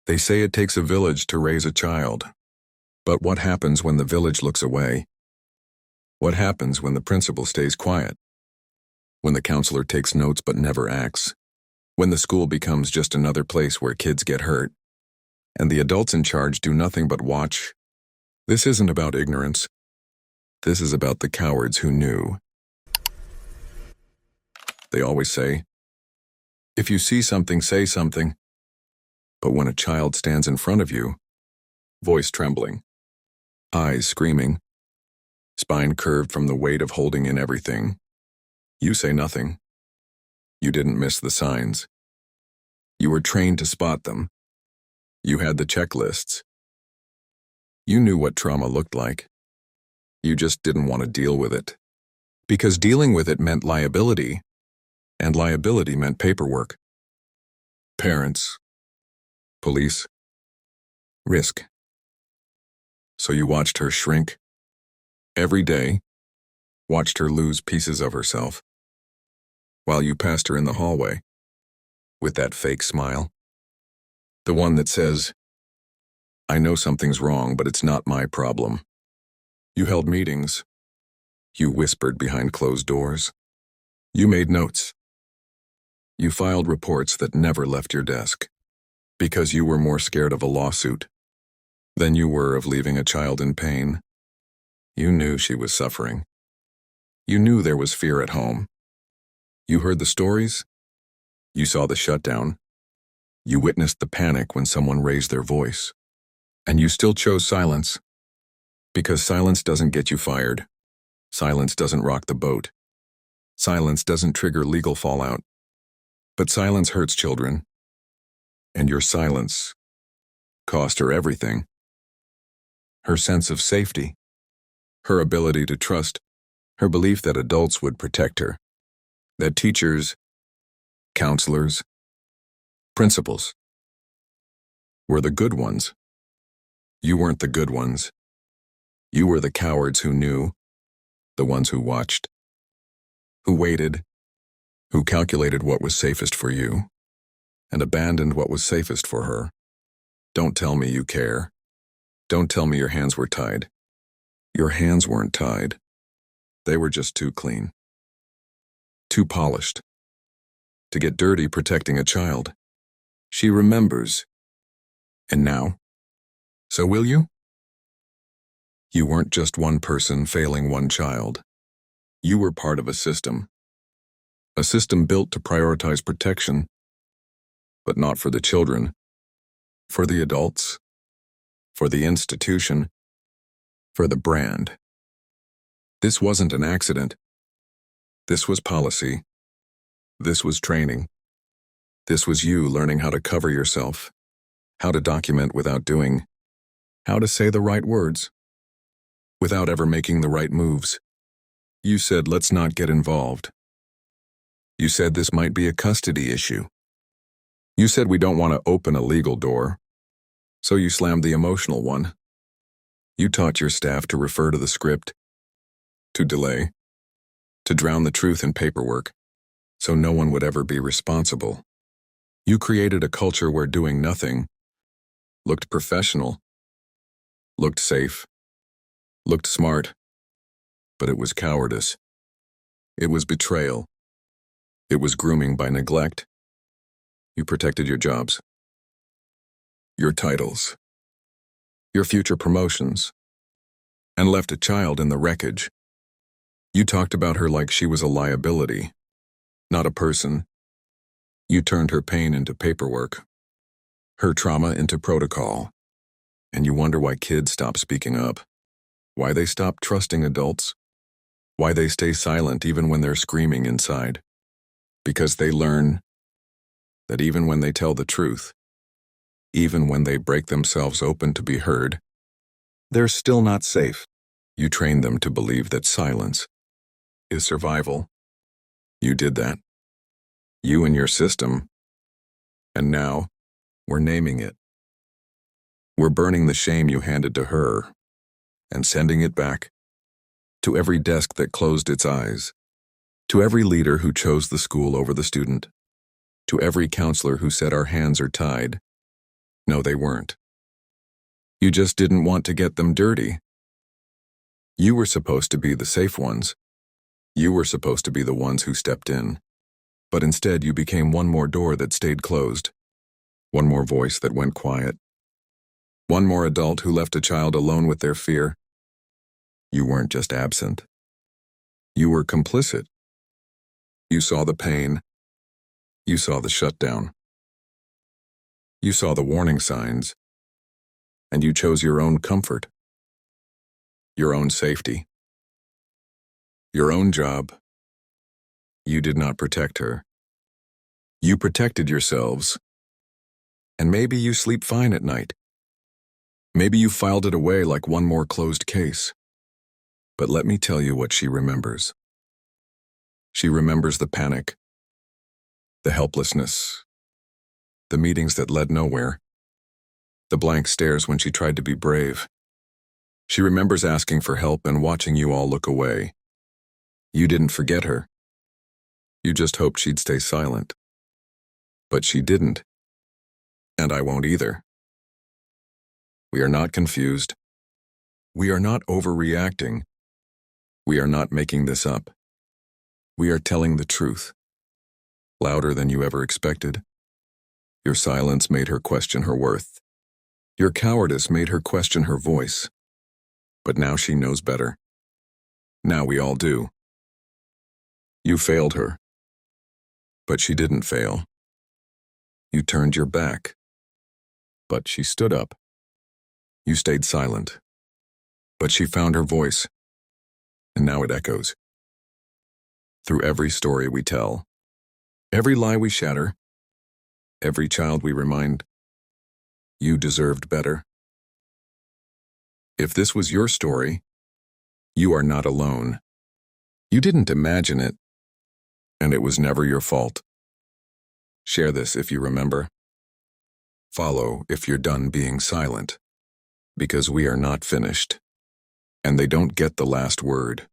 They say it takes a village to raise a child. But what happens when the village looks away? What happens when the principal stays quiet? When the counselor takes notes but never acts? When the school becomes just another place where kids get hurt? And the adults in charge do nothing but watch? This isn't about ignorance. This is about the cowards who knew. They always say, if you see something, say something. But when a child stands in front of you, voice trembling, eyes screaming, spine curved from the weight of holding in everything, you say nothing. You didn't miss the signs. You were trained to spot them. You had the checklists. You knew what trauma looked like. You just didn't want to deal with it. Because dealing with it meant liability, and liability meant paperwork. Parents, police, risk. So you watched her shrink. Every day, watched her lose pieces of herself. While you passed her in the hallway, with that fake smile. The one that says, I know something's wrong, but it's not my problem. You held meetings. You whispered behind closed doors. You made notes. You filed reports that never left your desk, because you were more scared of a lawsuit than you were of leaving a child in pain. You knew she was suffering. You knew there was fear at home. You heard the stories. You saw the shutdown. You witnessed the panic when someone raised their voice. And you still chose silence. Because silence doesn't get you fired. Silence doesn't rock the boat. Silence doesn't trigger legal fallout. But silence hurts children. And your silence cost her everything. Her sense of safety. Her ability to trust. Her belief that adults would protect her. That teachers, counselors, principals were the good ones. You weren't the good ones. You were the cowards who knew, the ones who watched, who waited, who calculated what was safest for you, and abandoned what was safest for her. Don't tell me you care. Don't tell me your hands were tied. Your hands weren't tied. They were just too clean. Too polished. To get dirty protecting a child. She remembers. And now? So will you? You weren't just one person failing one child. You were part of a system. A system built to prioritize protection, but not for the children, for the adults, for the institution, for the brand. This wasn't an accident. This was policy. This was training. This was you learning how to cover yourself, how to document without doing, how to say the right words, without ever making the right moves. You said, let's not get involved. You said this might be a custody issue. You said we don't want to open a legal door, so you slammed the emotional one. You taught your staff to refer to the script, to delay, to drown the truth in paperwork, so no one would ever be responsible. You created a culture where doing nothing looked professional, looked safe, looked smart, but it was cowardice. It was betrayal. It was grooming by neglect. You protected your jobs, your titles, your future promotions, and left a child in the wreckage. You talked about her like she was a liability, not a person. You turned her pain into paperwork, her trauma into protocol, and you wonder why kids stop speaking up, why they stop trusting adults, why they stay silent even when they're screaming inside. Because they learn that even when they tell the truth, even when they break themselves open to be heard, they're still not safe. You trained them to believe that silence is survival. You did that. You and your system. And now, we're naming it. We're burning the shame you handed to her and sending it back to every desk that closed its eyes, to every leader who chose the school over the student, to every counselor who said our hands are tied, No, they weren't. You just didn't want to get them dirty. You were supposed to be the safe ones. You were supposed to be the ones who stepped in. But instead you became one more door that stayed closed. One more voice that went quiet. One more adult who left a child alone with their fear. You weren't just absent. You were complicit. You saw the pain. You saw the shutdown. You saw the warning signs. And you chose your own comfort. Your own safety. Your own job. You did not protect her. You protected yourselves. And maybe you sleep fine at night. Maybe you filed it away like one more closed case. But let me tell you what she remembers. She remembers the panic, the helplessness, the meetings that led nowhere, the blank stares when she tried to be brave. She remembers asking for help and watching you all look away. You didn't forget her. You just hoped she'd stay silent. But she didn't. And I won't either. We are not confused. We are not overreacting. We are not making this up. We are telling the truth. Louder than you ever expected. Your silence made her question her worth. Your cowardice made her question her voice. But now she knows better. Now we all do. You failed her. But she didn't fail. You turned your back. But she stood up. You stayed silent. But she found her voice. And now it echoes. Through every story we tell, every lie we shatter, every child we remind, you deserved better. If this was your story, you are not alone. You didn't imagine it, and it was never your fault. Share this if you remember. Follow if you're done being silent, because we are not finished, and they don't get the last word.